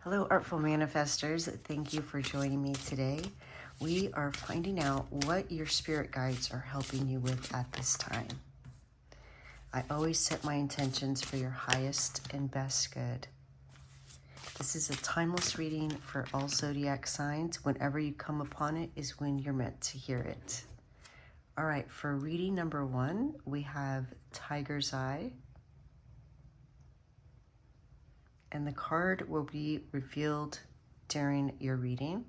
Hello, Artful Manifestors. Thank you for joining me today. We are finding out what your spirit guides are helping you with at this time. I always set my intentions for your highest and best good. This is a timeless reading for all zodiac signs. Whenever you come upon it is when you're meant to hear it. All right, for reading number 1, we have Tiger's Eye. And the card will be revealed during your reading.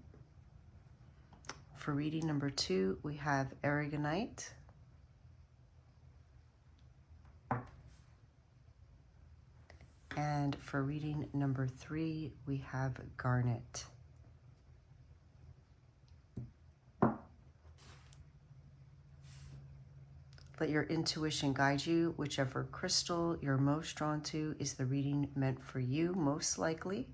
For reading number 2, we have Aragonite. And for reading number 3, we have Garnet. Let your intuition guide you. Whichever crystal you're most drawn to is the reading meant for you, most likely.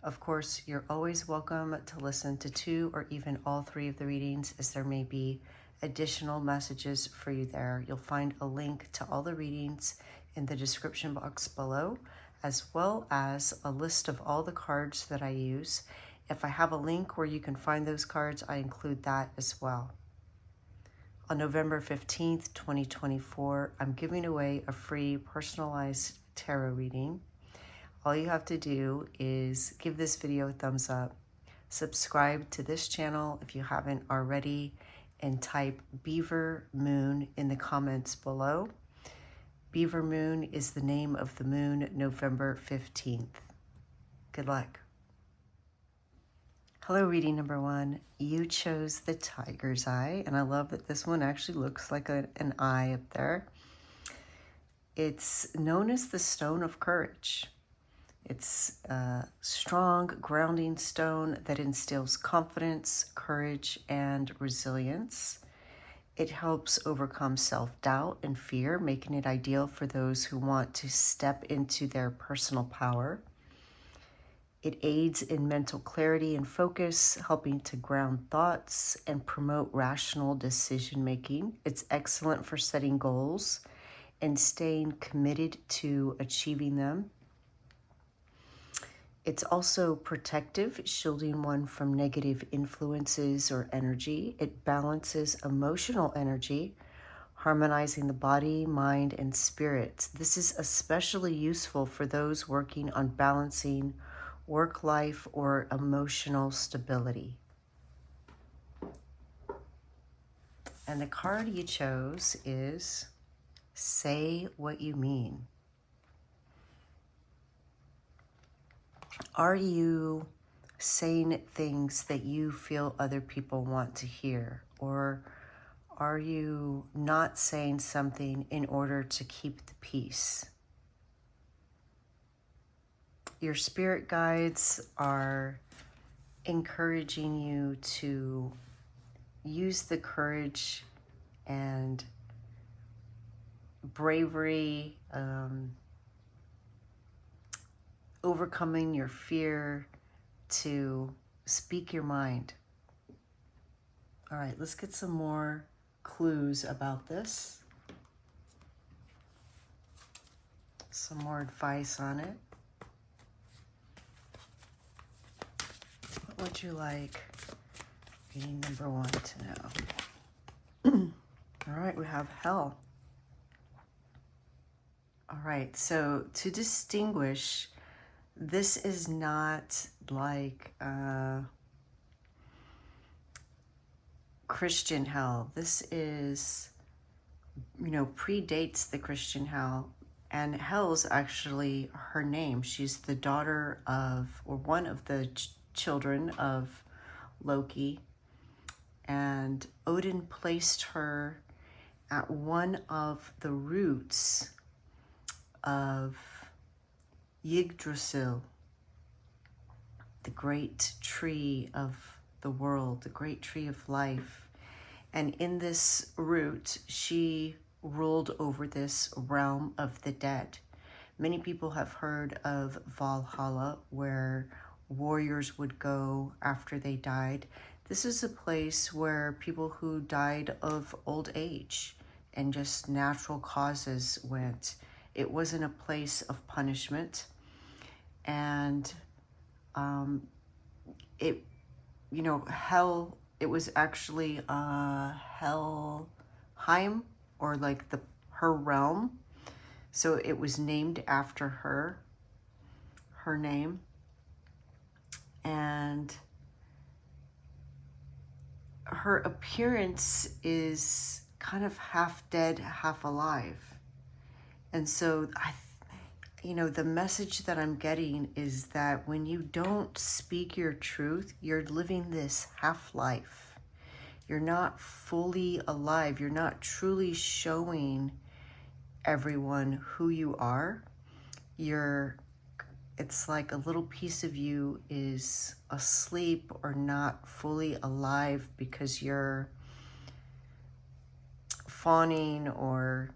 Of course, you're always welcome to listen to 2 or even all 3 of the readings, as there may be additional messages for you there. You'll find a link to all the readings in the description box below, as well as a list of all the cards that I use. If I have a link where you can find those cards, I include that as well. On November 15th, 2024, I'm giving away a free personalized tarot reading. All you have to do is give this video a thumbs up, subscribe to this channel if you haven't already, and type Beaver Moon in the comments below. Beaver Moon is the name of the moon, November 15th. Good luck. Hello, reading number 1. You chose the Tiger's Eye, and I love that this one actually looks like an eye up there. It's known as the Stone of Courage. It's a strong, grounding stone that instills confidence, courage, and resilience. It helps overcome self-doubt and fear, making it ideal for those who want to step into their personal power. It aids in mental clarity and focus, helping to ground thoughts and promote rational decision-making. It's excellent for setting goals and staying committed to achieving them. It's also protective, shielding one from negative influences or energy. It balances emotional energy, harmonizing the body, mind, and spirit. This is especially useful for those working on balancing work life or emotional stability. And the card you chose is Say What You Mean. Are you saying things that you feel other people want to hear? Or are you not saying something in order to keep the peace? Your spirit guides are encouraging you to use the courage and bravery, overcoming your fear to speak your mind. All right, let's get some more clues about this. Some more advice on it. What would you like reading number 1 to know? All right, we have Hell. All right, so to distinguish, this is not like Christian hell. This is, predates the Christian hell. And Hel's actually her name. She's the daughter of, or one of the children of Loki. And Odin placed her at one of the roots of Yggdrasil, the great tree of the world, the great tree of life. And in this root, she ruled over this realm of the dead. Many people have heard of Valhalla, where warriors would go after they died. This is a place where people who died of old age and just natural causes went. It wasn't a place of punishment. And it, you know, hell, it was actually Helheim, or like her realm. So it was named after her name. And her appearance is kind of half dead, half alive. And so you know, the message that I'm getting is that when you don't speak your truth, you're living this half life. You're not fully alive. You're not truly showing everyone who you are. It's like a little piece of you is asleep or not fully alive because you're fawning or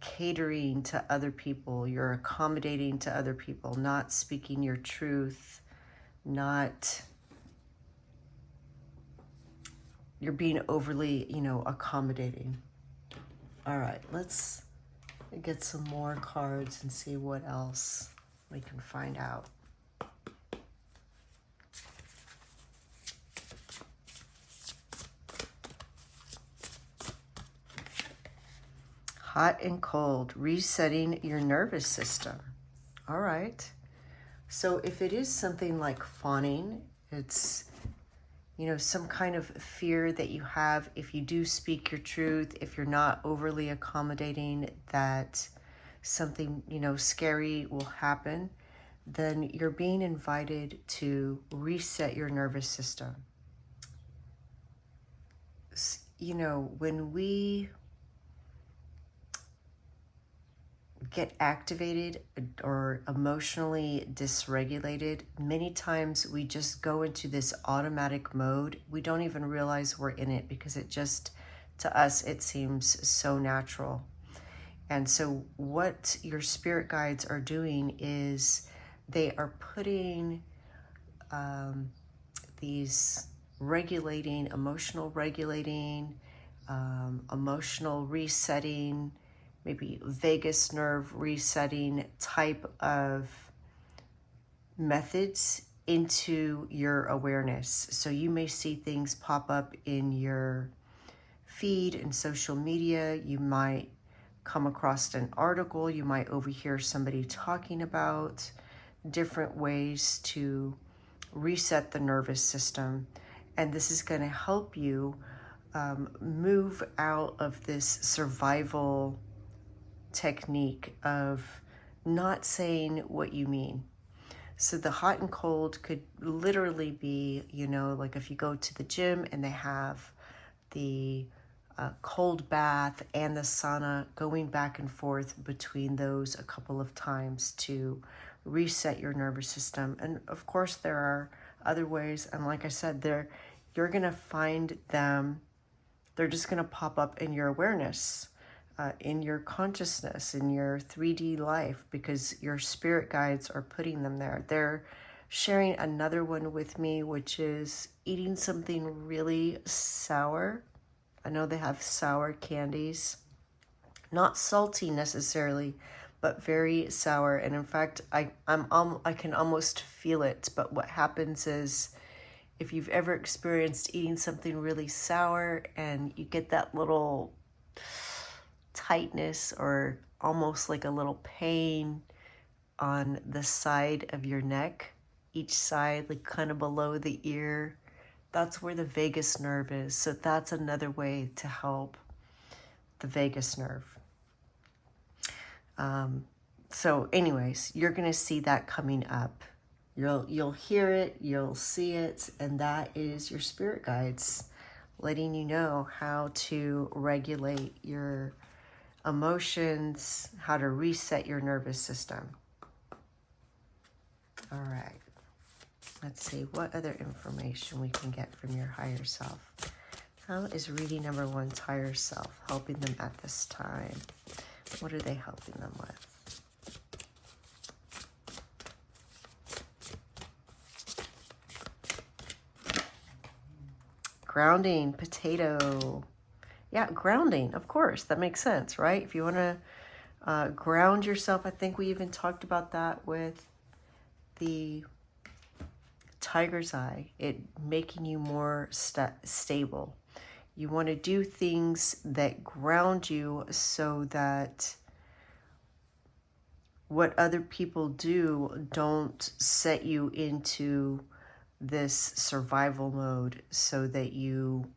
catering to other people. You're accommodating to other people, not speaking your truth, you're being overly, you know, accommodating. All right, let's get some more cards and see what else we can find out. Hot and cold, resetting your nervous system. All right. So if it is something like fawning, it's, you know, some kind of fear that you have if you do speak your truth, if you're not overly accommodating, that something, you know, scary will happen, then you're being invited to reset your nervous system. You know, when we get activated or emotionally dysregulated, many times we just go into this automatic mode. We don't even realize we're in it because it just, to us, it seems so natural. And so what your spirit guides are doing is they are putting these regulating, emotional resetting, maybe vagus nerve resetting type of methods into your awareness. So you may see things pop up in your feed and social media. You might come across an article. You might overhear somebody talking about different ways to reset the nervous system. And this is going to help you move out of this survival technique of not saying what you mean. So the hot and cold could literally be, you know, like if you go to the gym and they have the cold bath and the sauna, going back and forth between those a couple of times to reset your nervous system. And of course there are other ways, and like I said, you're gonna find them, they're just gonna pop up in your awareness, in your consciousness, in your 3D life, because your spirit guides are putting them there. They're sharing another one with me, which is eating something really sour. I know they have sour candies, not salty necessarily, but very sour. And in fact, I can almost feel it. But what happens is, if you've ever experienced eating something really sour and you get that little tightness or almost like a little pain on the side of your neck, each side, like kind of below the ear, that's where the vagus nerve is. So that's another way to help the vagus nerve. So anyways, you're going to see that coming up. You'll hear it, you'll see it, and that is your spirit guides letting you know how to regulate your emotions, how to reset your nervous system. All right. Let's see what other information we can get from your higher self. How is reading number 1's higher self helping them at this time? What are they helping them with? Grounding, potato. Yeah, grounding, of course. That makes sense, right? If you want to ground yourself, I think we even talked about that with the tiger's eye, it making you more stable. You want to do things that ground you so that what other people do don't set you into this survival mode, so that you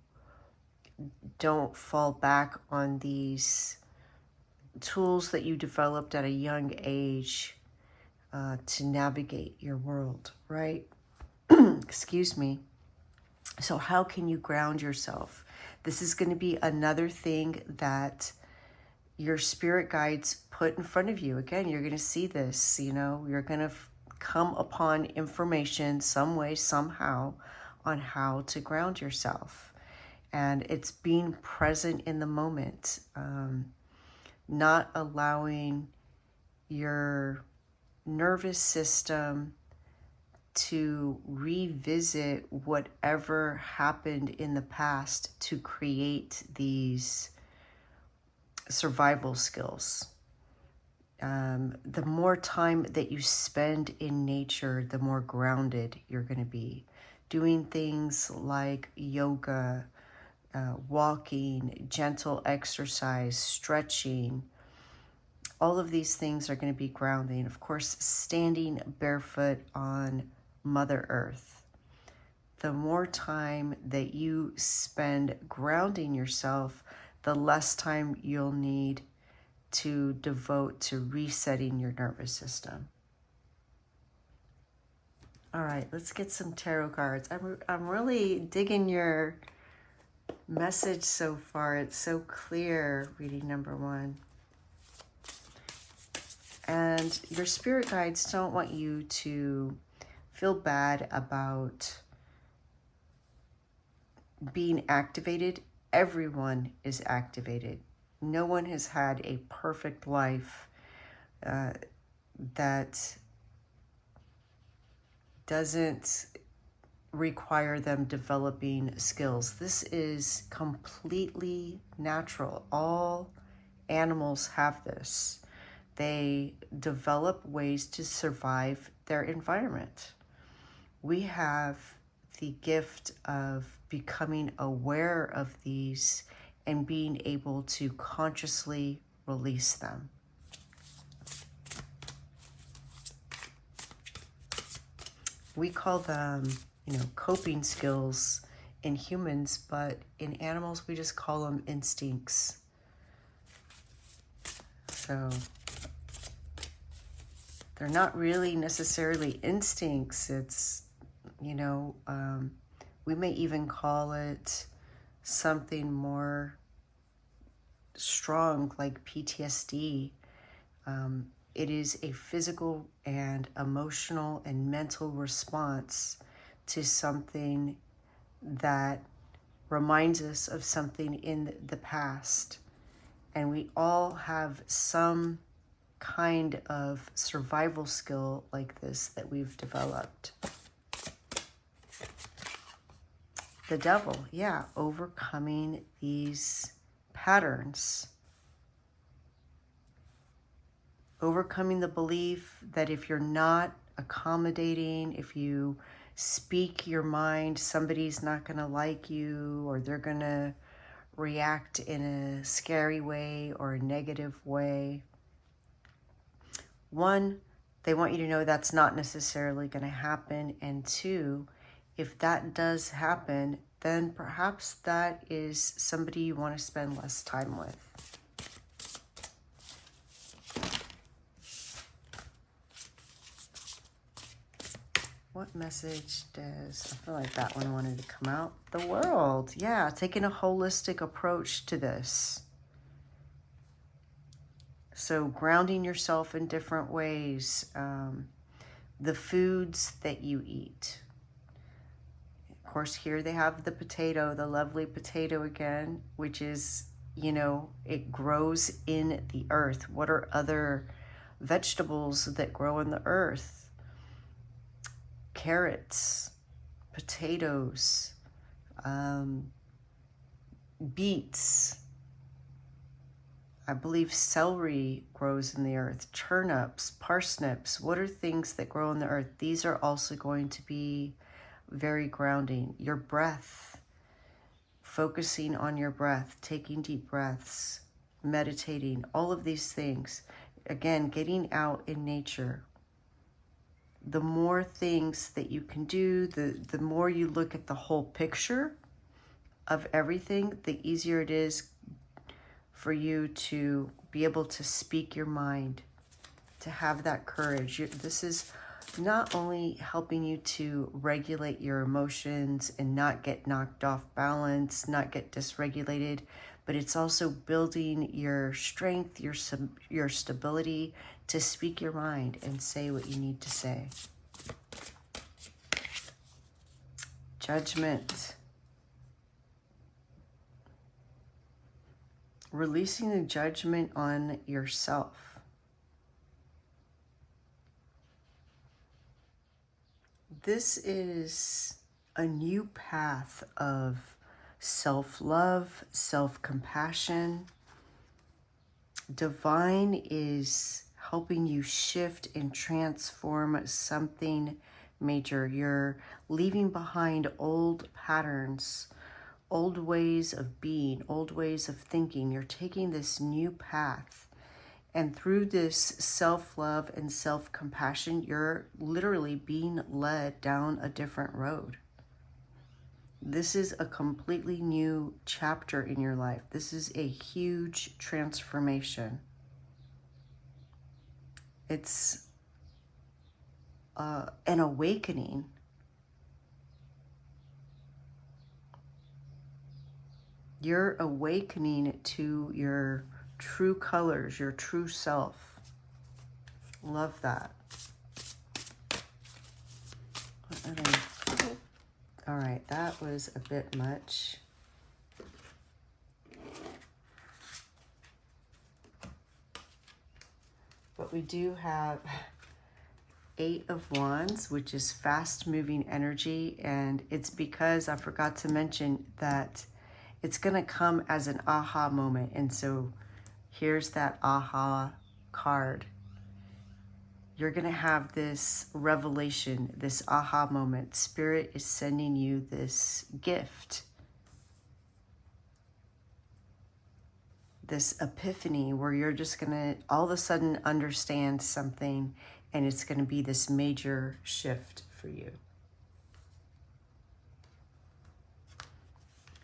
don't fall back on these tools that you developed at a young age to navigate your world, right? Excuse me. So how can you ground yourself? This is going to be another thing that your spirit guides put in front of you. Again, you're going to see this, you're going to come upon information some way, somehow, on how to ground yourself. And it's being present in the moment, not allowing your nervous system to revisit whatever happened in the past to create these survival skills. The more time that you spend in nature, the more grounded you're going to be. Doing things like yoga, walking, gentle exercise, stretching, all of these things are going to be grounding. Of course, standing barefoot on Mother Earth. The more time that you spend grounding yourself, the less time you'll need to devote to resetting your nervous system. All right, let's get some tarot cards. I'm really digging your message so far. It's so clear, reading number 1. And your spirit guides don't want you to feel bad about being activated. Everyone is activated. No one has had a perfect life that doesn't require them developing skills. This is completely natural. All animals have this. They develop ways to survive their environment. We have the gift of becoming aware of these and being able to consciously release them. We call them, coping skills in humans, but in animals, we just call them instincts. So they're not really necessarily instincts. It's, we may even call it something more strong, like PTSD. It is a physical and emotional and mental response to something that reminds us of something in the past. And we all have some kind of survival skill like this that we've developed. The devil, overcoming these patterns. Overcoming the belief that if you're not accommodating, if you speak your mind, somebody's not going to like you, or they're going to react in a scary way or a negative way. One, they want you to know that's not necessarily going to happen. And two, if that does happen, then perhaps that is somebody you want to spend less time with. What message does, I feel like that one wanted to come out. The world, taking a holistic approach to this. So grounding yourself in different ways. The foods that you eat. Of course, here they have the potato, the lovely potato again, which is, it grows in the earth. What are other vegetables that grow in the earth? Carrots, potatoes, beets. I believe celery grows in the earth, turnips, parsnips. What are things that grow in the earth? These are also going to be very grounding. Your breath, focusing on your breath, taking deep breaths, meditating, all of these things. Again, getting out in nature. The more things that you can do, the more you look at the whole picture of everything, the easier it is for you to be able to speak your mind, to have that courage. This is not only helping you to regulate your emotions and not get knocked off balance, not get dysregulated, but it's also building your strength, your stability to speak your mind and say what you need to say. Judgment. Releasing the judgment on yourself. This is a new path of self-love, self-compassion. Divine is helping you shift and transform something major. You're leaving behind old patterns, old ways of being, old ways of thinking. You're taking this new path. And through this self-love and self-compassion, you're literally being led down a different road. This is a completely new chapter in your life. This is a huge transformation. It's an awakening. You're awakening to your true colors, your true self. Love that. All right, that was a bit much. But we do have 8 of Wands, which is fast-moving energy, and it's because I forgot to mention that it's going to come as an aha moment. And so here's that aha card. You're going to have this revelation, this aha moment. Spirit is sending you this gift, this epiphany where you're just going to all of a sudden understand something, and it's going to be this major shift for you.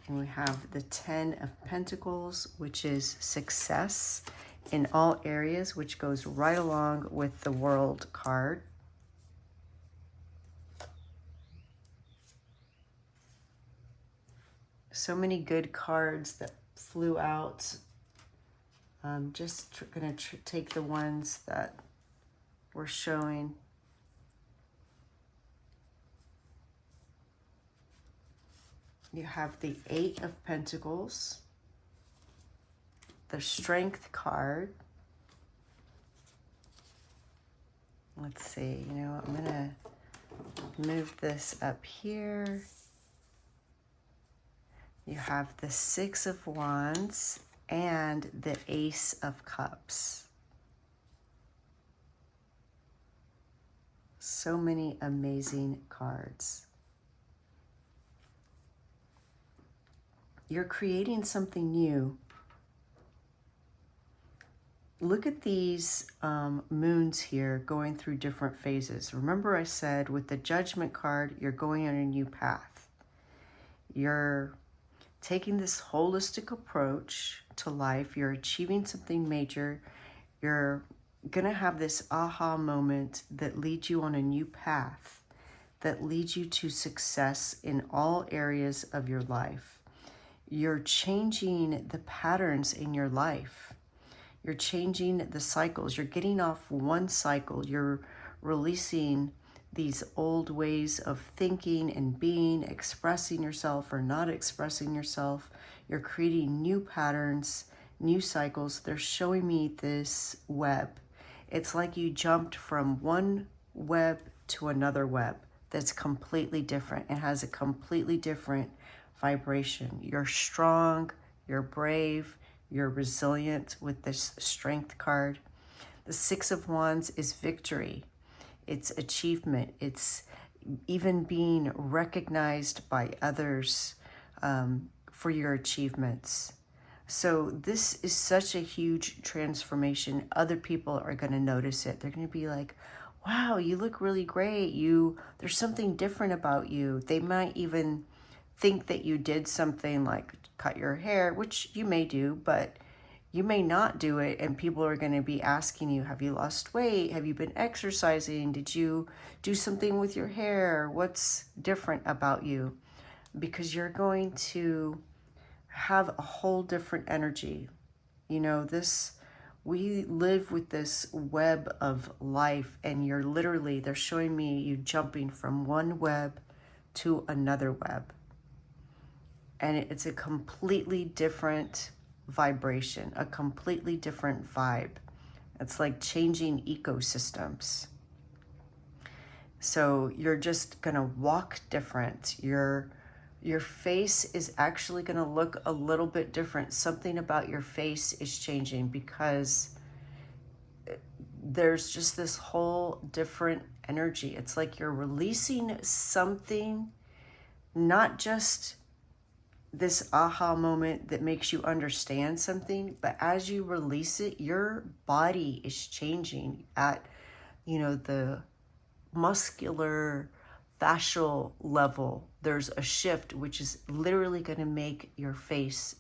And we have the 10 of Pentacles, which is success in all areas, which goes right along with the World card. So many good cards that flew out. I'm just going to take the ones that were showing. You have the 8 of Pentacles, the Strength card. Let's see, I'm going to move this up here. You have the 6 of Wands and the Ace of Cups. So many amazing cards. You're creating something new. Look at these moons here going through different phases. Remember I said with the Judgment card, you're going on a new path. You're taking this holistic approach to life. You're achieving something major. You're going to have this aha moment that leads you on a new path, that leads you to success in all areas of your life. You're changing the patterns in your life. You're changing the cycles. You're getting off one cycle. You're releasing these old ways of thinking and being, expressing yourself or not expressing yourself. You're creating new patterns, new cycles. They're showing me this web. It's like you jumped from one web to another web that's completely different. It has a completely different vibration. You're strong, you're brave, you're resilient with this Strength card. The 6 of Wands is victory. It's achievement. It's even being recognized by others for your achievements. So this is such a huge transformation. Other people are going to notice it. They're going to be like, wow, you look really great. There's something different about you. They might even think that you did something like cut your hair, which you may do, but you may not do it, and people are going to be asking you, have you lost weight? Have you been exercising? Did you do something with your hair? What's different about you? Because you're going to have a whole different energy. You know, we live with this web of life, and they're showing me you jumping from one web to another web. And it's a completely different vibration, a completely different vibe. It's like changing ecosystems. So you're just gonna walk different. Your face is actually gonna look a little bit different. Something about your face is changing because there's just this whole different energy. It's like you're releasing something, not just this aha moment that makes you understand something, but as you release it, your body is changing at, the muscular fascial level. There's a shift which is literally going to make your face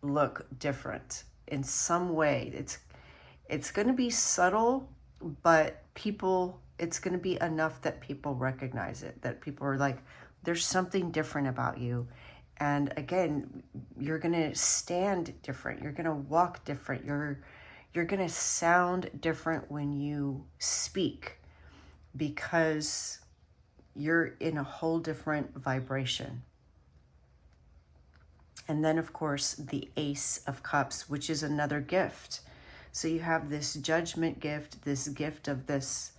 look different in some way. It's going to be subtle, but it's going to be enough that people recognize it, that people are like, there's something different about you. And again, you're going to stand different. You're going to walk different. You're going to sound different when you speak because you're in a whole different vibration. And then, of course, the Ace of Cups, which is another gift. So you have this judgment gift, this gift of this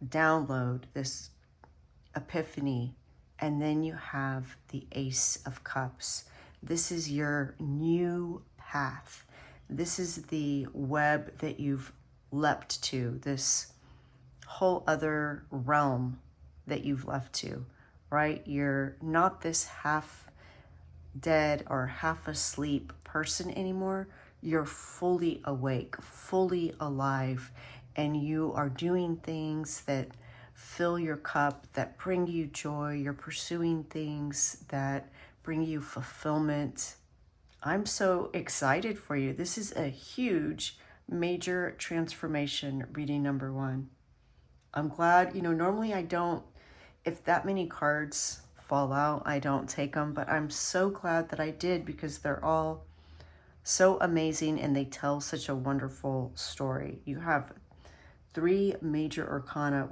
download, this epiphany. And then you have the Ace of Cups. This is your new path. This is the web that you've leapt to, this whole other realm that you've left to, right? You're not this half dead or half asleep person anymore. You're fully awake, fully alive, and you are doing things that fill your cup, that bring you joy. You're pursuing things that bring you fulfillment. I'm so excited for you. This is a huge, major transformation, reading number 1. I'm glad, normally I don't, if that many cards fall out, I don't take them, but I'm so glad that I did because they're all so amazing and they tell such a wonderful story. You have 3 major arcana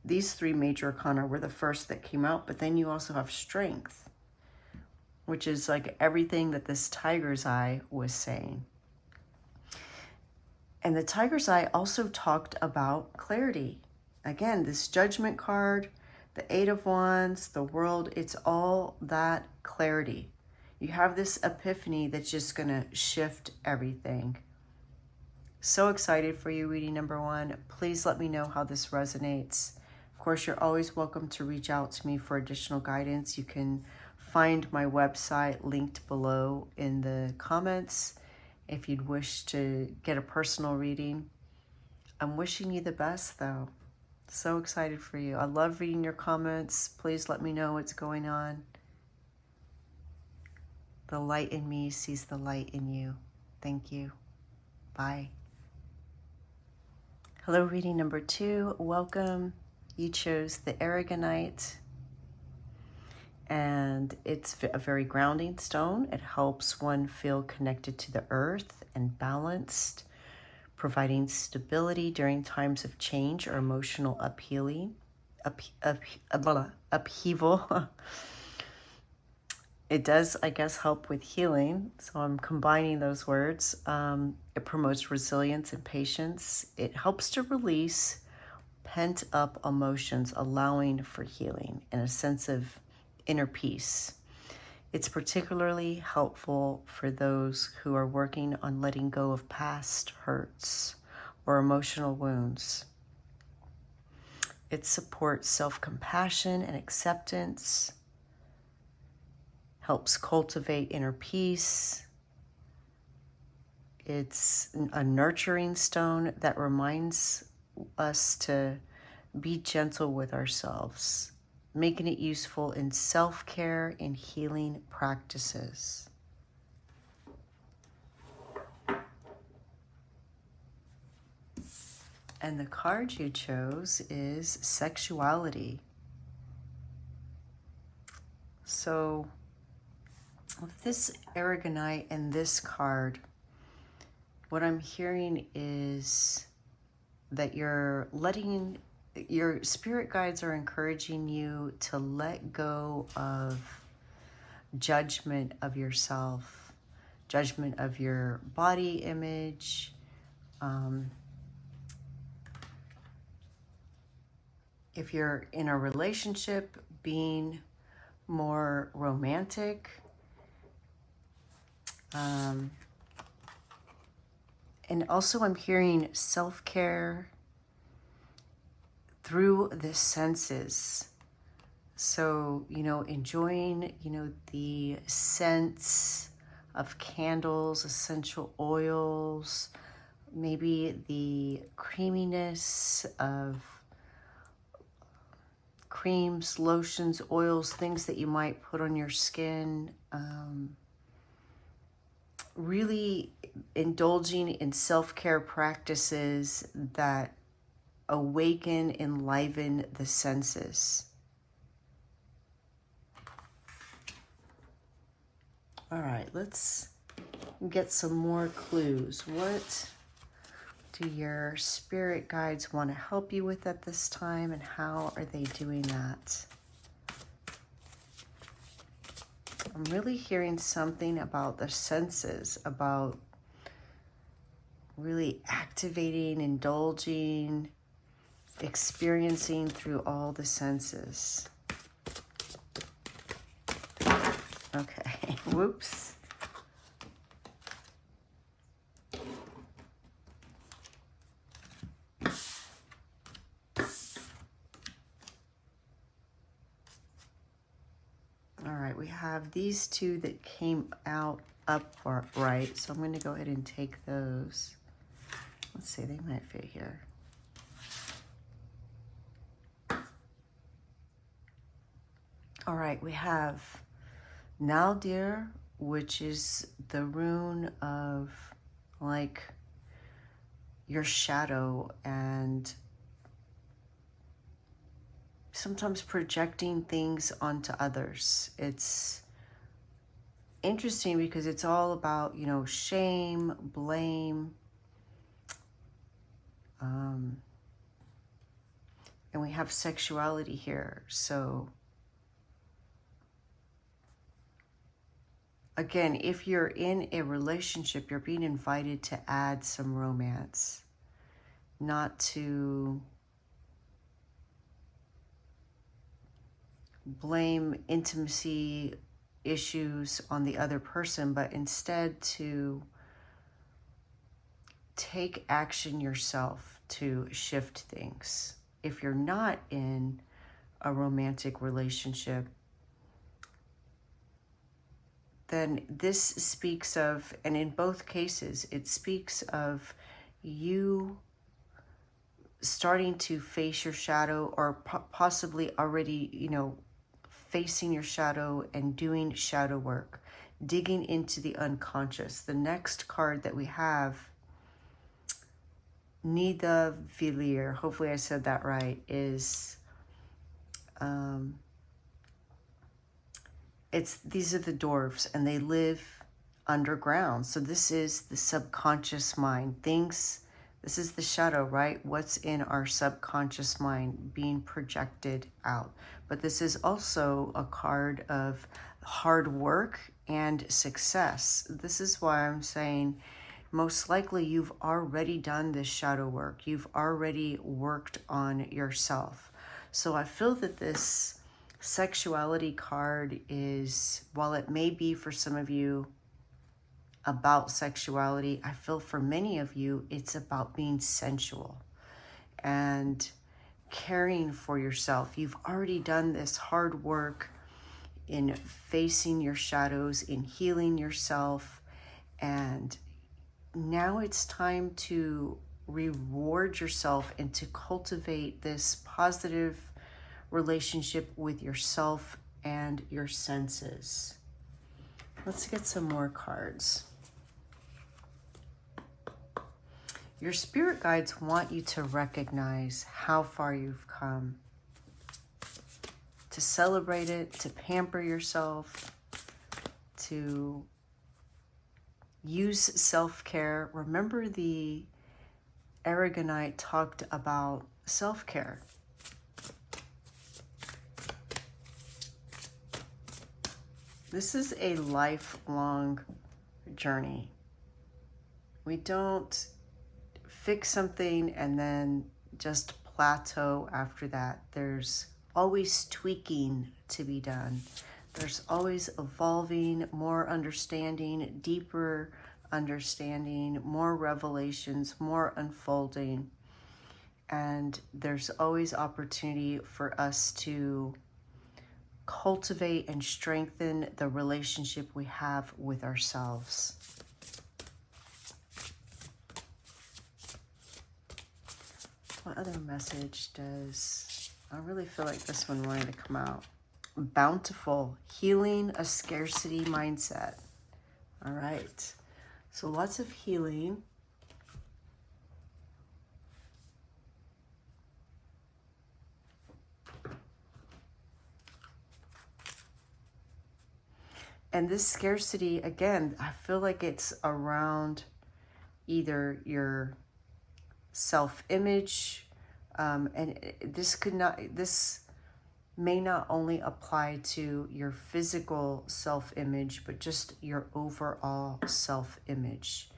these 3 major arcana were the first that came out, but then you also have strength, which is like everything that this tiger's eye was saying. And the tiger's eye also talked about clarity. Again, this judgment card, the 8 of Wands, the world, it's all that clarity. You have this epiphany that's just going to shift everything. So excited for you, reading number 1. Please let me know how this resonates. Of course, you're always welcome to reach out to me for additional guidance. You can find my website linked below in the comments if you'd wish to get a personal reading. I'm wishing you the best, though. So excited for you. I love reading your comments. Please let me know what's going on. The light in me sees the light in you. Thank you. Bye. Hello, reading number 2. Welcome. You chose the Aragonite, and it's a very grounding stone. It helps one feel connected to the earth and balanced, providing stability during times of change or emotional upheaval. It does, I guess, help with healing. So I'm combining those words. It promotes resilience and patience. It helps to release pent-up emotions, allowing for healing and a sense of inner peace. It's particularly helpful for those who are working on letting go of past hurts or emotional wounds. It supports self-compassion and acceptance, helps cultivate inner peace. It's a nurturing stone that reminds us to be gentle with ourselves, making it useful in self-care and healing practices. And the card you chose is sexuality. So with this Aragonite and this card, what I'm hearing is that your spirit guides are encouraging you to let go of judgment of yourself, judgment of your body image, if you're in a relationship, being more romantic, and also I'm hearing self-care through the senses. So, enjoying, the scents of candles, essential oils, maybe the creaminess of creams, lotions, oils, things that you might put on your skin. Really indulging in self-care practices that awaken, enliven the senses. All right, let's get some more clues. What do your spirit guides want to help you with at this time, and how are they doing that? I'm really hearing something about the senses, about really activating, indulging, experiencing through all the senses. Okay, whoops. All right, we have these two that came out upright, so I'm going to go ahead and take those. Let's see, they might fit here. All right, we have Naldir, which is the rune of like your shadow and sometimes projecting things onto others. It's interesting because it's all about, shame, blame, and we have sexuality here. So again, if you're in a relationship, you're being invited to add some romance, not to blame intimacy issues on the other person, but instead to take action yourself to shift things. If you're not in a romantic relationship, then this speaks of, and in both cases, it speaks of you starting to face your shadow, or possibly already, facing your shadow and doing shadow work, digging into the unconscious. The next card that we have, Nida Villier, hopefully I said that right, is these are the dwarves, and they live underground. So this is the subconscious mind. This is the shadow, right? What's in our subconscious mind being projected out. But this is also a card of hard work and success. This is why I'm saying most likely you've already done this shadow work. You've already worked on yourself. So I feel that this sexuality card is, while it may be for some of you about sexuality, I feel for many of you it's about being sensual and caring for yourself. You've already done this hard work in facing your shadows, in healing yourself, and now it's time to reward yourself and to cultivate this positive relationship with yourself and your senses. Let's get some more cards. Your spirit guides want you to recognize how far you've come, to celebrate it, to pamper yourself, to use self-care. Remember, the Aragonite talked about self-care. This is a lifelong journey. We don't fix something and then just plateau after that. There's always tweaking to be done. There's always evolving, more understanding, deeper understanding, more revelations, more unfolding. And there's always opportunity for us to cultivate and strengthen the relationship we have with ourselves. What other message does... I really feel like this one wanted to come out. Bountiful, healing a scarcity mindset. All right. So lots of healing. And this scarcity, again, I feel like it's around either your self-image, and this may not only apply to your physical self-image, but just your overall self-image.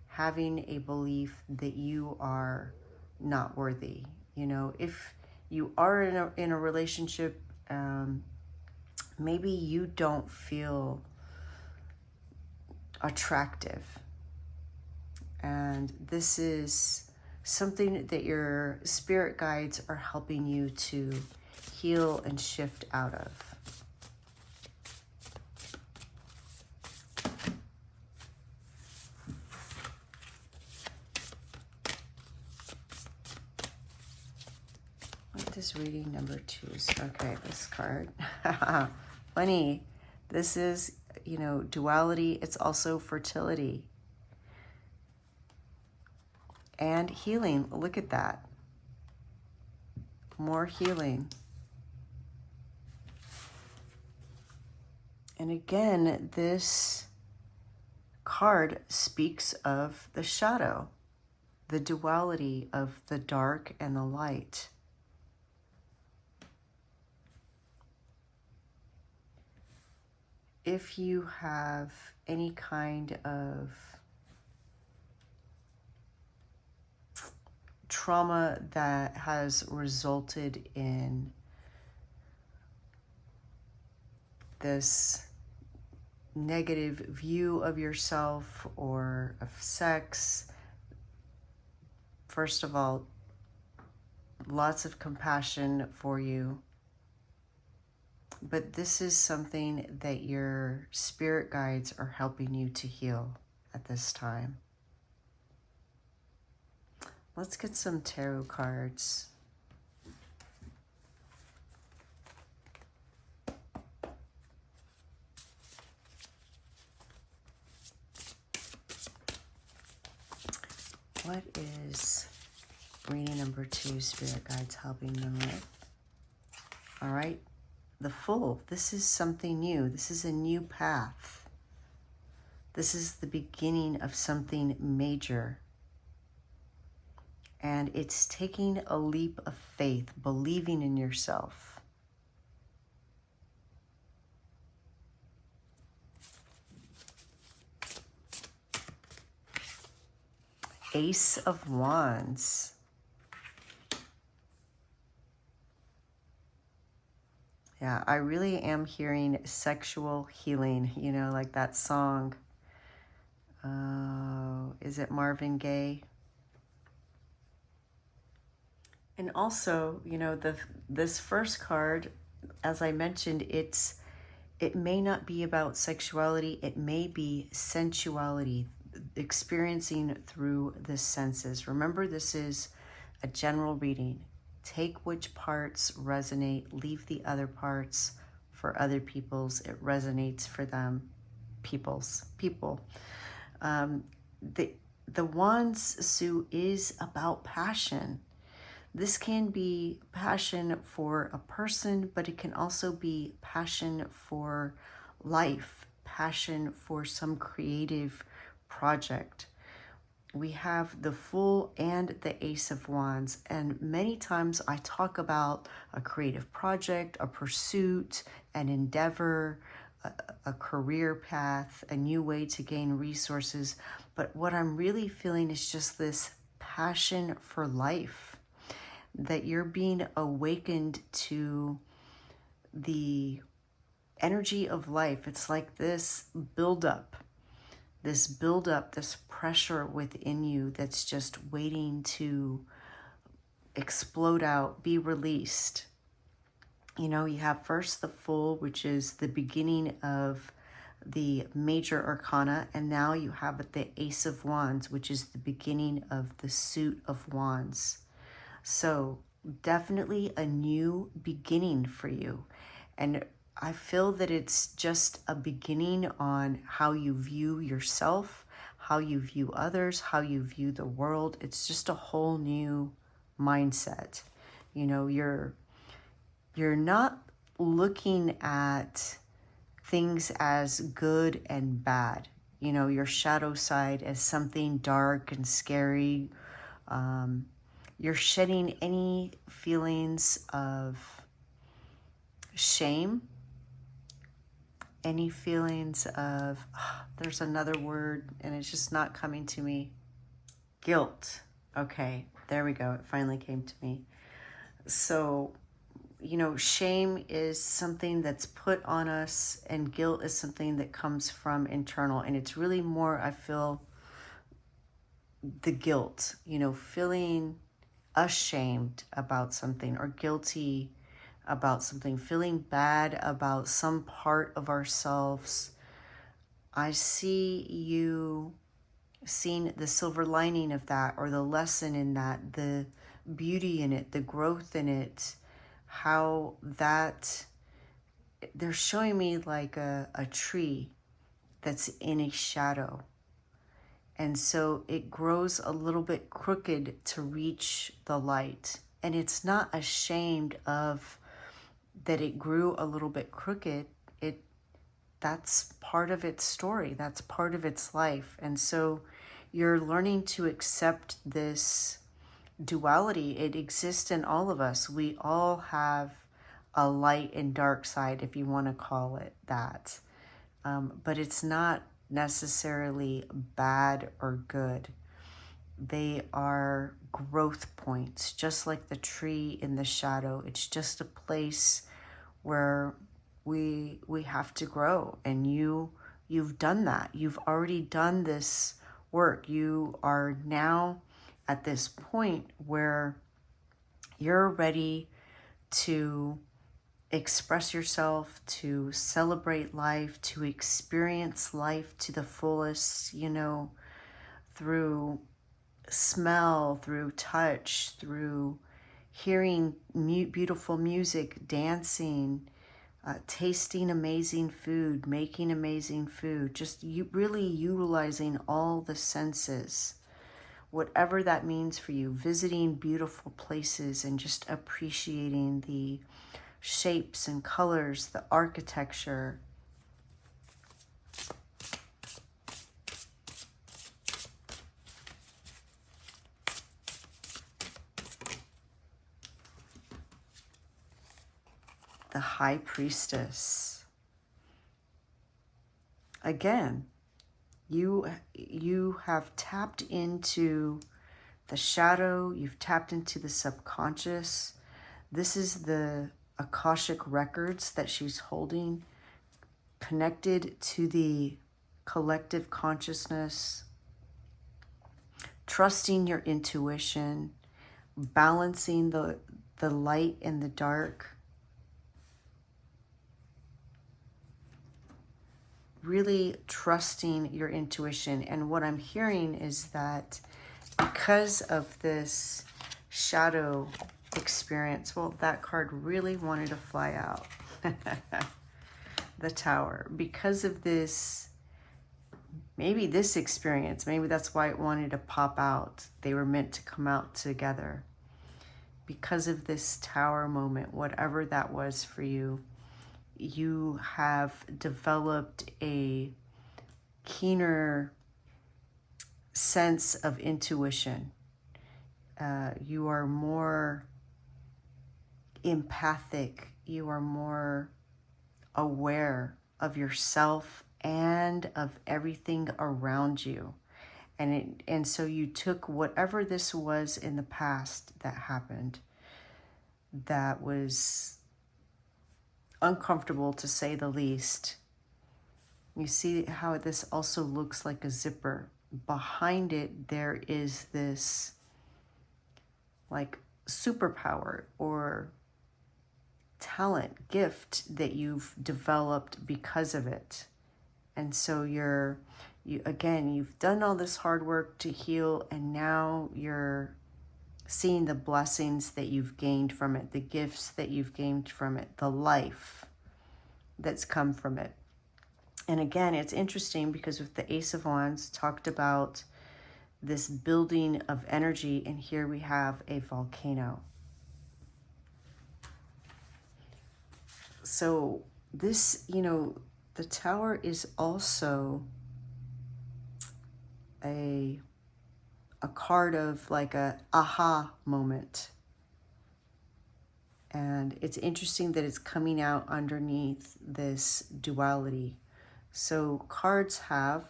Having a belief that you are not worthy. You know, if you are in a relationship, maybe you don't feel attractive. And this is something that your spirit guides are helping you to heal and shift out of. What does reading number 2 is? Okay, this card. Funny. This is, you know, duality. It's also fertility. And healing. Look at that. More healing. And again, this card speaks of the shadow, the duality of the dark and the light. If you have any kind of trauma that has resulted in this negative view of yourself or of sex, first of all, lots of compassion for you. But this is something that your spirit guides are helping you to heal at this time. Let's get some tarot cards. What is reading number 2, spirit guides helping them with? All right. The Fool. This is something new. This is a new path. This is the beginning of something major. And it's taking a leap of faith, believing in yourself. Ace of Wands. Yeah, I really am hearing sexual healing, you know, like that song. Is it Marvin Gaye? And also, you know, this first card, as I mentioned, it may not be about sexuality, it may be sensuality, experiencing through the senses. Remember, this is a general reading. Take which parts resonate, leave the other parts for other people's. It resonates for them. People. Um, the Wands, Sue, is about passion. This can be passion for a person, but it can also be passion for life, passion for some creative project. We have the Fool and the Ace of Wands, and many times I talk about a creative project, a pursuit, an endeavor, a career path, a new way to gain resources. But what I'm really feeling is just this passion for life, that you're being awakened to the energy of life. It's like this buildup, this pressure within you that's just waiting to explode out, be released. You know, you have first the Fool, which is the beginning of the major arcana, and now you have the Ace of Wands, which is the beginning of the suit of wands. So definitely a new beginning for you. And I feel that it's just a beginning on how you view yourself, how you view others, how you view the world. It's just a whole new mindset. You know, you're not looking at things as good and bad. You know, your shadow side as something dark and scary. You're shedding any feelings of shame, any feelings of, there's another word and it's just not coming to me. Guilt. Okay, there we go. It finally came to me. So, you know, shame is something that's put on us, and guilt is something that comes from internal. And it's really more, I feel, the guilt, you know, feeling ashamed about something or guilty about something, feeling bad about some part of ourselves. I see you seeing the silver lining of that, or the lesson in that, the beauty in it, the growth in it, how that they're showing me like a tree that's in a shadow. And so it grows a little bit crooked to reach the light. And it's not ashamed of that it grew a little bit crooked. That's part of its story. That's part of its life. And so you're learning to accept this duality. It exists in all of us. We all have a light and dark side, if you want to call it that. But it's not necessarily bad or good. They are growth points, just like the tree in the shadow. It's just a place where we have to grow, and you've done that. You've already done this work. You are now at this point where you're ready to express yourself, to celebrate life, to experience life to the fullest, you know, through smell, through touch, through hearing beautiful music, dancing, tasting amazing food, making amazing food, just really utilizing all the senses, whatever that means for you, visiting beautiful places and just appreciating the shapes and colors, the architecture. The High Priestess. Again, you have tapped into the shadow, you've tapped into the subconscious. This is the Akashic records that she's holding, connected to the collective consciousness, trusting your intuition, balancing the light and the dark. Really trusting your intuition. And what I'm hearing is that because of this shadow experience, well, that card really wanted to fly out. The Tower. Because of this, maybe this experience, maybe that's why it wanted to pop out. They were meant to come out together. Because of this Tower moment, whatever that was for you, you have developed a keener sense of intuition. You are more empathic. You are more aware of yourself and of everything around you. And so you took whatever this was in the past that happened that was uncomfortable, to say the least. You see how this also looks like a zipper. Behind it, there is this like superpower or talent, gift that you've developed because of it. And so you've done all this hard work to heal, and now you're seeing the blessings that you've gained from it, the gifts that you've gained from it, the life that's come from it. And again, it's interesting because with the Ace of Wands talked about this building of energy, and here we have a volcano. So this, the Tower is also a card of like a aha moment. And it's interesting that it's coming out underneath this duality. So cards have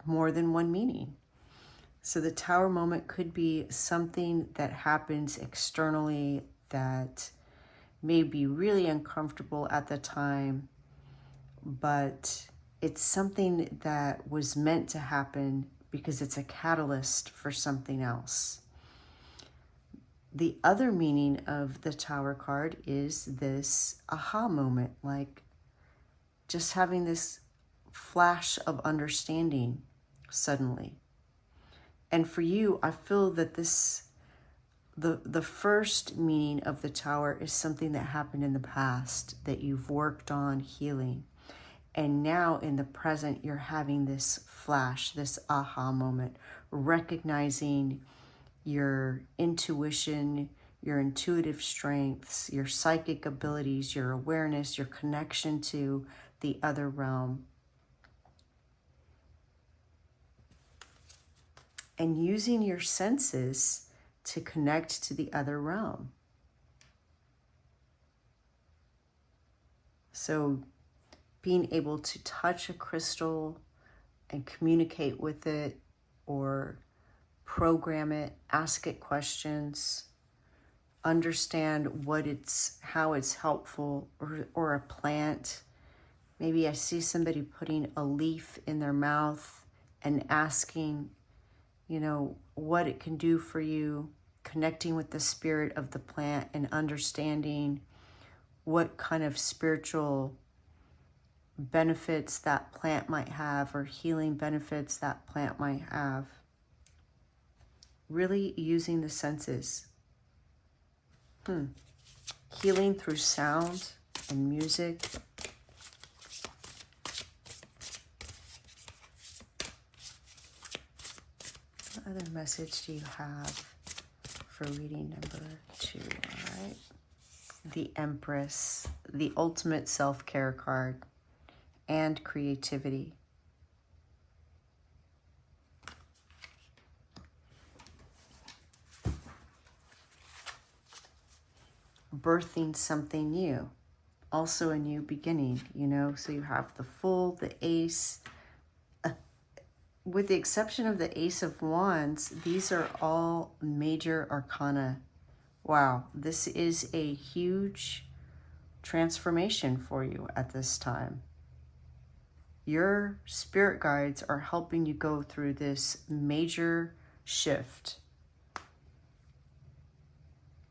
more than one meaning. So the Tower moment could be something that happens externally that may be really uncomfortable at the time, but it's something that was meant to happen because it's a catalyst for something else. The other meaning of the Tower card is this aha moment, like just having this flash of understanding suddenly. And for you, I feel that the first meaning of the Tower is something that happened in the past that you've worked on healing. And now in the present, you're having this flash, this aha moment, recognizing your intuition, your intuitive strengths, your psychic abilities, your awareness, your connection to the other realm. And using your senses to connect to the other realm. So being able to touch a crystal and communicate with it, or program it, ask it questions, understand how it's helpful, or a plant. Maybe I see somebody putting a leaf in their mouth and asking, what it can do for you, connecting with the spirit of the plant and understanding what kind of spiritual benefits that plant might have, or healing benefits that plant might have. Really using the senses. Healing through sound and music. What other message do you have for reading number 2? All right. The Empress, the ultimate self-care card, and creativity. Birthing something new, also a new beginning, so you have the Fool, the Ace. With the exception of the Ace of Wands, these are all major arcana. Wow, this is a huge transformation for you at this time. Your spirit guides are helping you go through this major shift.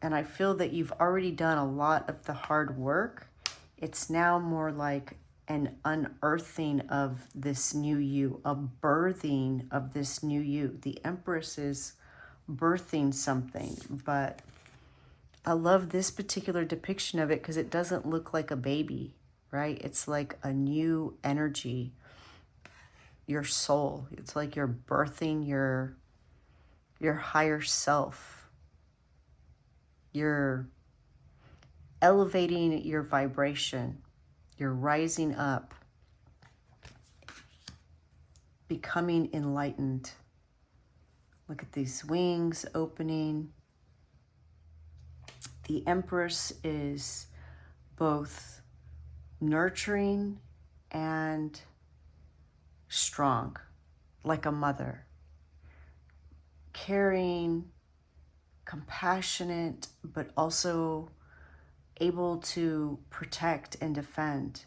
And I feel that you've already done a lot of the hard work. It's now more like an unearthing of this new you, a birthing of this new you. The Empress is birthing something, but I love this particular depiction of it because it doesn't look like a baby, right? It's like a new energy, your soul. It's like you're birthing your higher self. You're elevating your vibration. You're rising up, becoming enlightened. Look at these wings opening. The Empress is both nurturing and strong, like a mother. Caring, compassionate, but also able to protect and defend.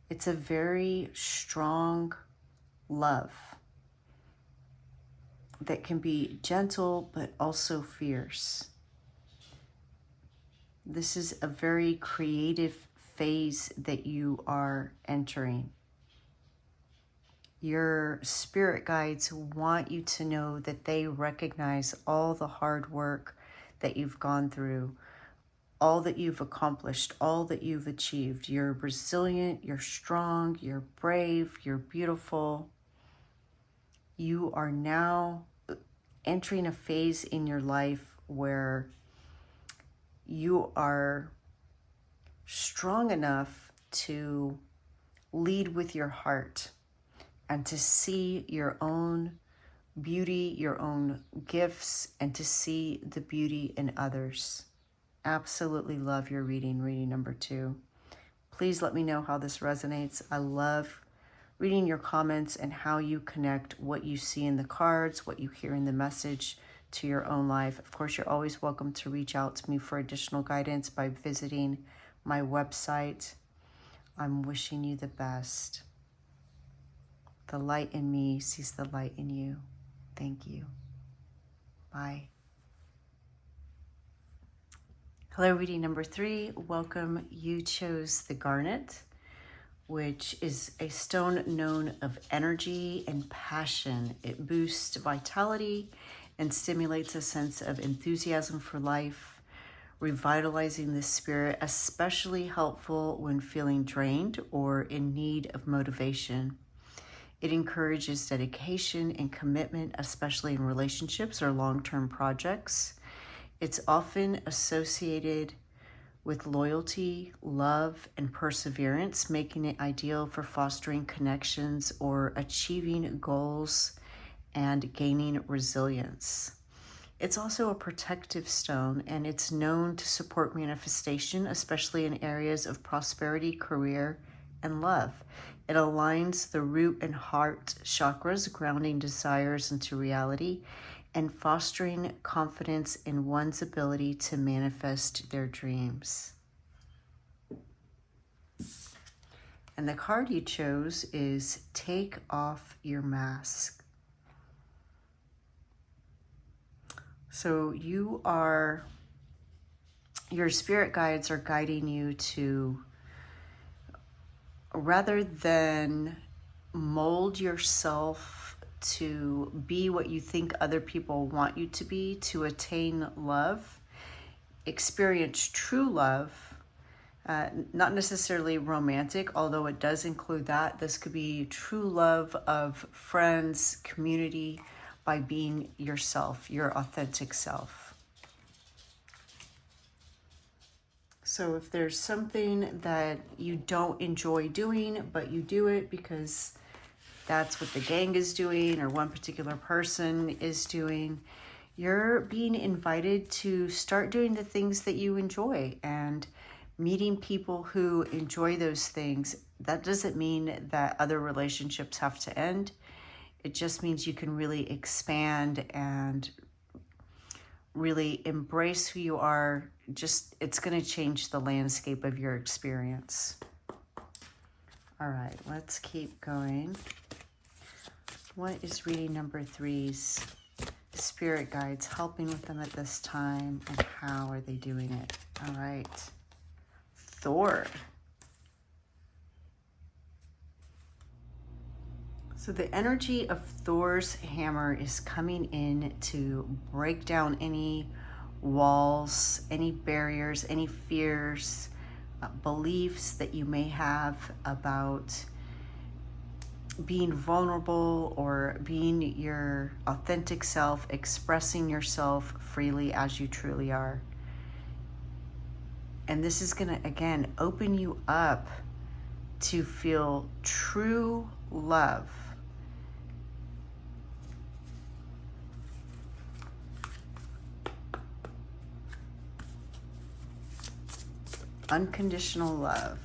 It's a very strong love that can be gentle, but also fierce. This is a very creative phase that you are entering. Your spirit guides want you to know that they recognize all the hard work that you've gone through, all that you've accomplished, all that you've achieved. You're resilient, you're strong, you're brave, you're beautiful. You are now entering a phase in your life where you are strong enough to lead with your heart and to see your own beauty, your own gifts, and to see the beauty in others. Absolutely love your reading number 2. Please let me know how this resonates. I love reading your comments and how you connect what you see in the cards, what you hear in the message to your own life. Of course, you're always welcome to reach out to me for additional guidance by visiting my website. I'm wishing you the best. The light in me sees the light in you. Thank you. Bye. Hello, reading number 3. Welcome. You chose the Garnet, which is a stone known of energy and passion. It boosts vitality and stimulates a sense of enthusiasm for life, revitalizing the spirit, especially helpful when feeling drained or in need of motivation. It encourages dedication and commitment, especially in relationships or long-term projects. It's often associated with loyalty, love, and perseverance, making it ideal for fostering connections or achieving goals and gaining resilience. It's also a protective stone, and it's known to support manifestation, especially in areas of prosperity, career, and love. It aligns the root and heart chakras, grounding desires into reality and fostering confidence in one's ability to manifest their dreams. And the card you chose is Take Off Your Mask. So your spirit guides are guiding you to, rather than mold yourself to be what you think other people want you to be, to attain love, experience true love, not necessarily romantic, although it does include that. This could be true love of friends, community, by being yourself, your authentic self. So if there's something that you don't enjoy doing, but you do it because that's what the gang is doing or one particular person is doing, you're being invited to start doing the things that you enjoy and meeting people who enjoy those things. That doesn't mean that other relationships have to end. It just means you can really expand and really embrace who you are. It's going to change the landscape of your experience. All right, let's keep going. What is reading number 3's spirit guides helping with them at this time, and how are they doing it? All right. Thor. So the energy of Thor's hammer is coming in to break down any walls, any barriers, any fears, beliefs that you may have about being vulnerable or being your authentic self, expressing yourself freely as you truly are. And this is going to, again, open you up to feel true love. Unconditional love,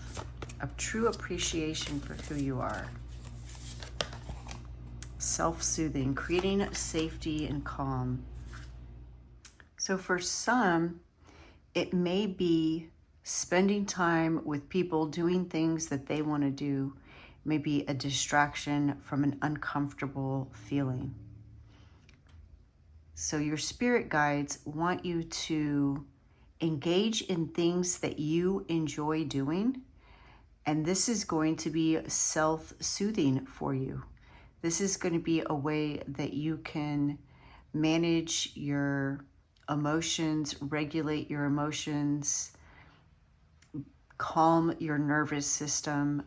of true appreciation for who you are. Self-soothing, creating safety and calm. So for some, it may be spending time with people doing things that they want to do, may be a distraction from an uncomfortable feeling. So your spirit guides want you to engage in things that you enjoy doing, and this is going to be self-soothing for you. This is going to be a way that you can manage your emotions, regulate your emotions, calm your nervous system,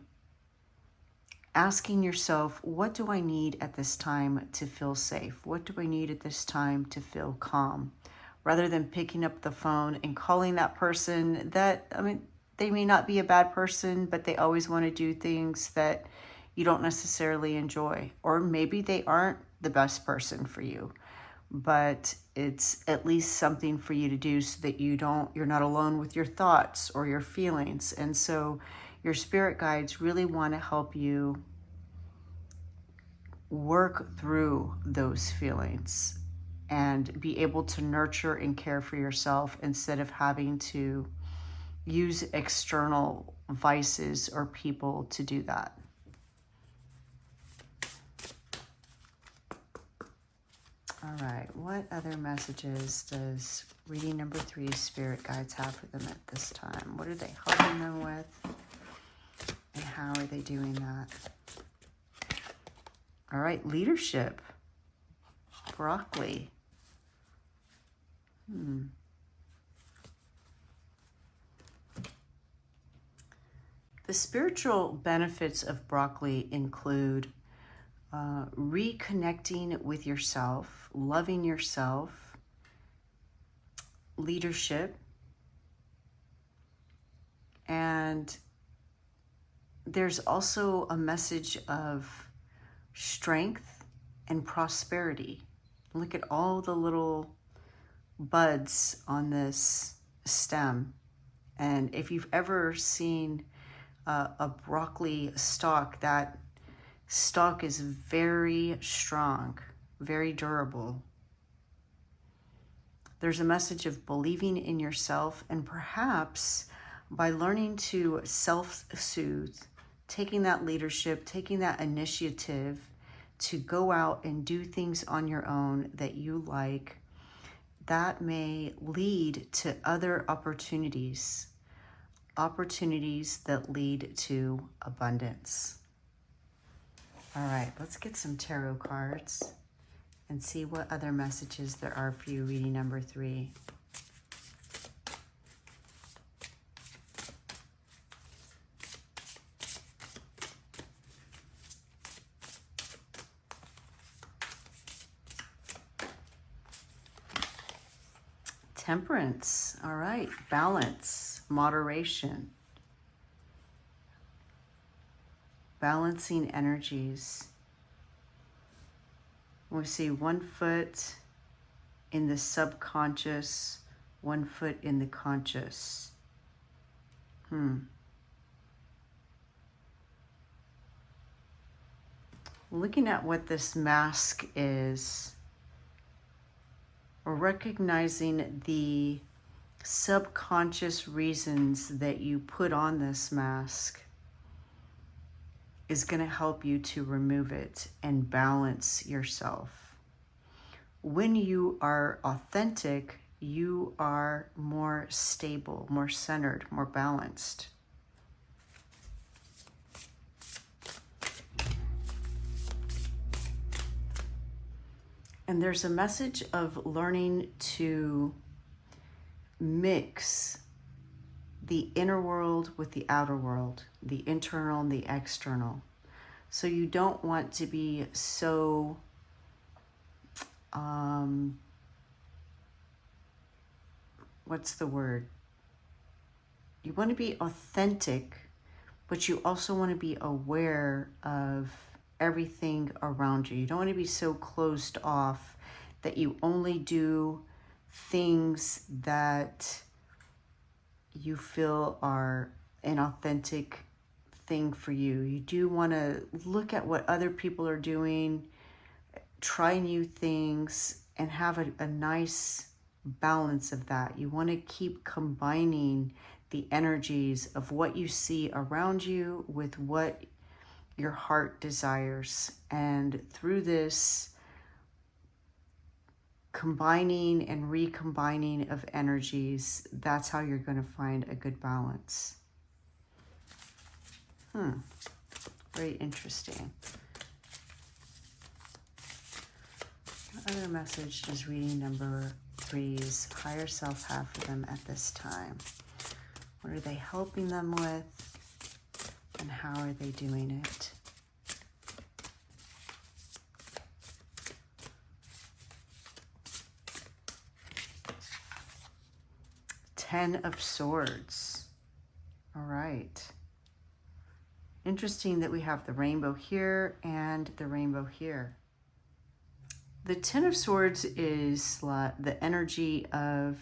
asking yourself, what do I need at this time to feel safe? What do I need at this time to feel calm? Rather than picking up the phone and calling that person that, I mean, they may not be a bad person, but they always want to do things that you don't necessarily enjoy. Or maybe they aren't the best person for you, but it's at least something for you to do so that you're not alone with your thoughts or your feelings. And so your spirit guides really want to help you work through those feelings and be able to nurture and care for yourself instead of having to use external vices or people to do that. All right, what other messages does reading number 3 spirit guides have for them at this time? What are they helping them with? And how are they doing that? All right, leadership. Broccoli. The spiritual benefits of broccoli include reconnecting with yourself, loving yourself, leadership, and there's also a message of strength and prosperity. Look at all the little buds on this stem. And if you've ever seen a broccoli stalk, that stalk is very strong, very durable. There's a message of believing in yourself, and perhaps by learning to self-soothe, taking that leadership, taking that initiative to go out and do things on your own that you like, that may lead to other opportunities that lead to abundance. All right, let's get some tarot cards and see what other messages there are for you, reading number 3. Temperance. All right, balance, moderation. Balancing energies. We see 1 foot in the subconscious, 1 foot in the conscious. Looking at what this mask is, we're recognizing the subconscious reasons that you put on this mask is going to help you to remove it and balance yourself. when you are authentic, you are more stable, more centered, more balanced. And there's a message of learning to mix the inner world with the outer world, the internal and the external. So you don't want to be so what's the word? You want to be authentic, but you also want to be aware of everything around you. You don't want to be so closed off that you only do things that you feel are an authentic thing for you. You do want to look at what other people are doing, try new things, and have a nice balance of that. You want to keep combining the energies of what you see around you with what your heart desires. And through this combining and recombining of energies, that's how you're going to find a good balance. Very interesting. What other message does reading number 3's higher self have for them at this time? What are they helping them with? And how are they doing it? Ten of Swords. All right. Interesting that we have the rainbow here and the rainbow here. The Ten of Swords is the energy of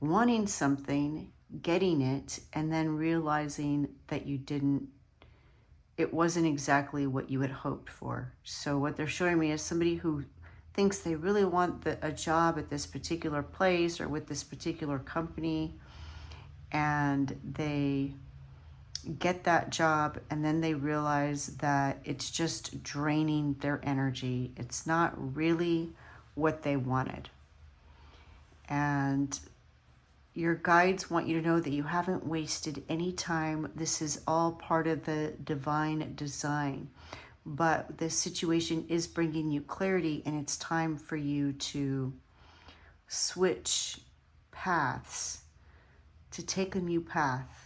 wanting something, getting it, and then realizing that it wasn't exactly what you had hoped for. So what they're showing me is somebody who thinks they really want a job at this particular place or with this particular company, and they get that job, and then they realize that it's just draining their energy. It's not really what they wanted. And your guides want you to know that you haven't wasted any time. This is all part of the divine design. But this situation is bringing you clarity, and it's time for you to switch paths, to take a new path.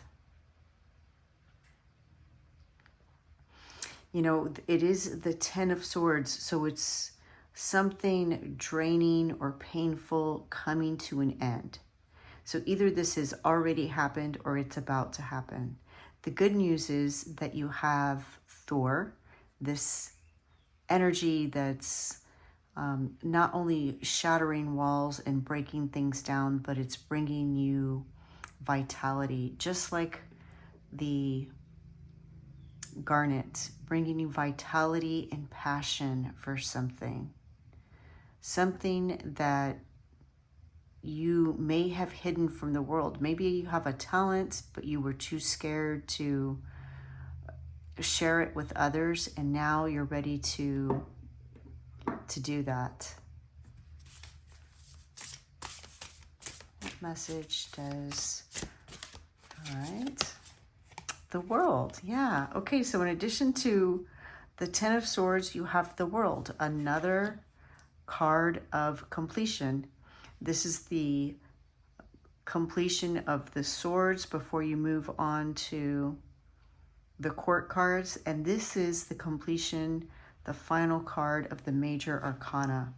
You know, it is the Ten of Swords, so it's something draining or painful coming to an end. So either this has already happened or it's about to happen. The good news is that you have Thor, this energy that's not only shattering walls and breaking things down, but it's bringing you vitality, just like the Garnet, bringing you vitality and passion for something that you may have hidden from the world. Maybe you have a talent, but you were too scared to share it with others, and now you're ready to do that. What message does, all right, the World, yeah. Okay, so in addition to the Ten of Swords, you have the World, another card of completion. This is the completion of the swords before you move on to the court cards. And this is the completion, the final card of the major arcana.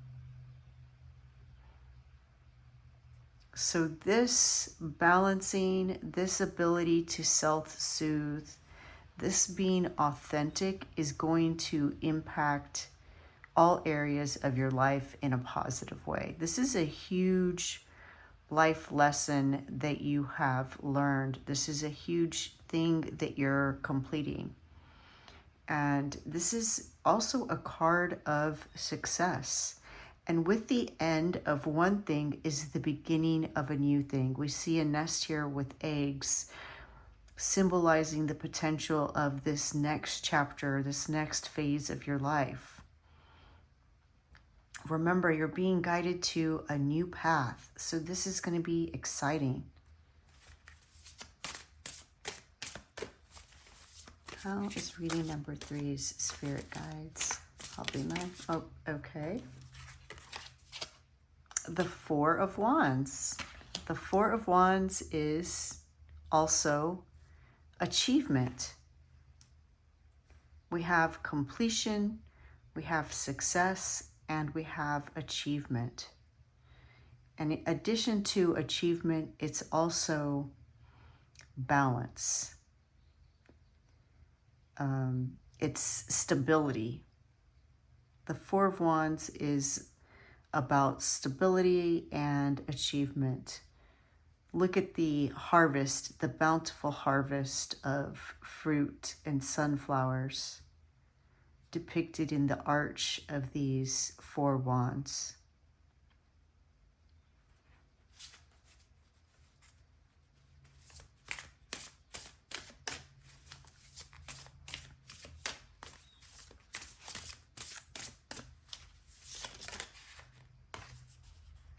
So this balancing, this ability to self-soothe, this being authentic is going to impact all areas of your life in a positive way. This is a huge life lesson that you have learned. This is a huge thing that you're completing. And this is also a card of success. And with the end of one thing is the beginning of a new thing. We see a nest here with eggs, symbolizing the potential of this next chapter, this next phase of your life. Remember, you're being guided to a new path. So this is going to be exciting. How is reading number 3's spirit guides helping me? Oh, okay. The Four of Wands. The Four of Wands is also achievement. We have completion, we have success, and we have achievement. And in addition to achievement, it's also balance. It's stability. The Four of Wands is about stability and achievement. Look at the harvest, the bountiful harvest of fruit and sunflowers depicted in the arch of these four wands.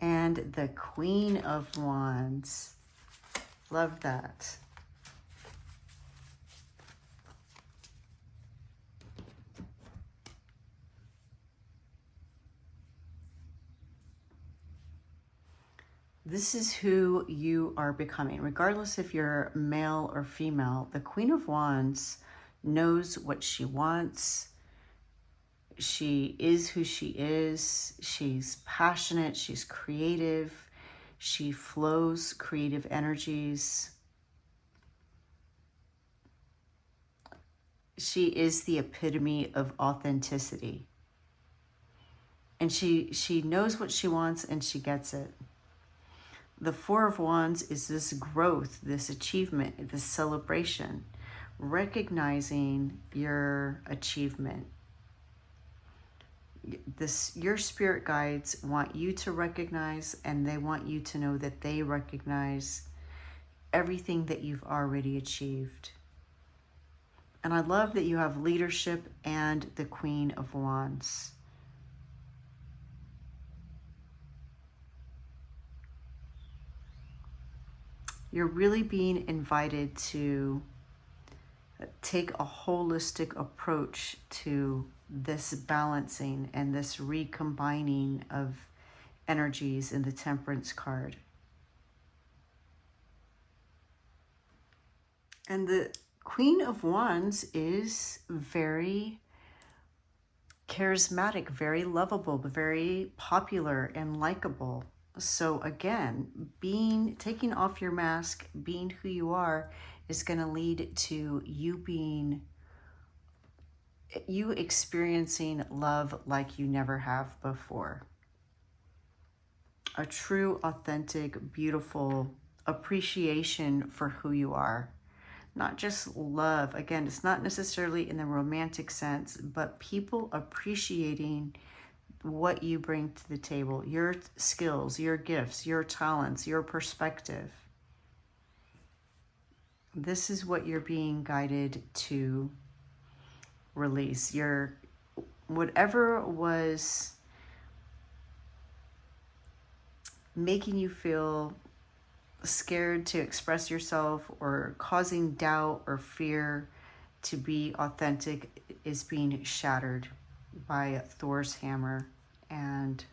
And the Queen of Wands. Love that. This is who you are becoming. Regardless if you're male or female, the Queen of Wands knows what she wants. She is who she is. She's passionate. She's creative. She flows creative energies. She is the epitome of authenticity. And she knows what she wants and she gets it. The Four of Wands is this growth, this achievement, this celebration, recognizing your achievement. Your spirit guides want you to recognize, and they want you to know that they recognize everything that you've already achieved. And I love that you have leadership and the Queen of Wands. You're really being invited to take a holistic approach to this balancing and this recombining of energies in the Temperance card. And the Queen of Wands is very charismatic, very lovable, but very popular and likable. So again, taking off your mask, being who you are, is going to lead to you experiencing love like you never have before. A true, authentic, beautiful appreciation for who you are. Not just love. Again, it's not necessarily in the romantic sense, but people appreciating what you bring to the table, your skills, your gifts, your talents, your perspective. This is what you're being guided to release. Whatever was making you feel scared to express yourself or causing doubt or fear to be authentic is being shattered by Thor's hammer, and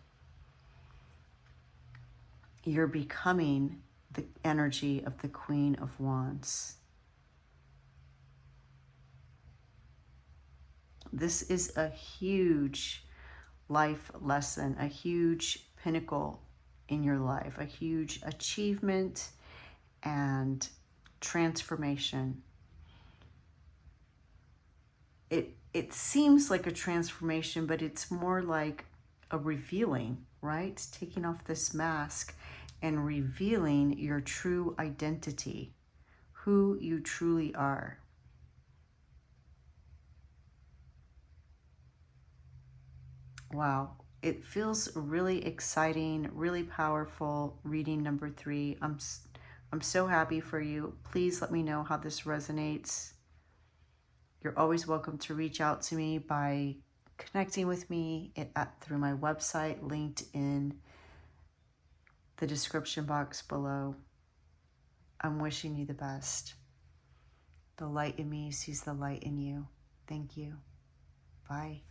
you're becoming the energy of the Queen of Wands. This is a huge life lesson, a huge pinnacle in your life, a huge achievement and transformation. It seems like a transformation, but it's more like a revealing, right? Taking off this mask and revealing your true identity, who you truly are. Wow, it feels really exciting, really powerful. Reading number 3. I'm so happy for you. Please let me know how this resonates. You're always welcome to reach out to me by connecting with me through my website, linked in the description box below. I'm wishing you the best. The light in me sees the light in you. Thank you. Bye.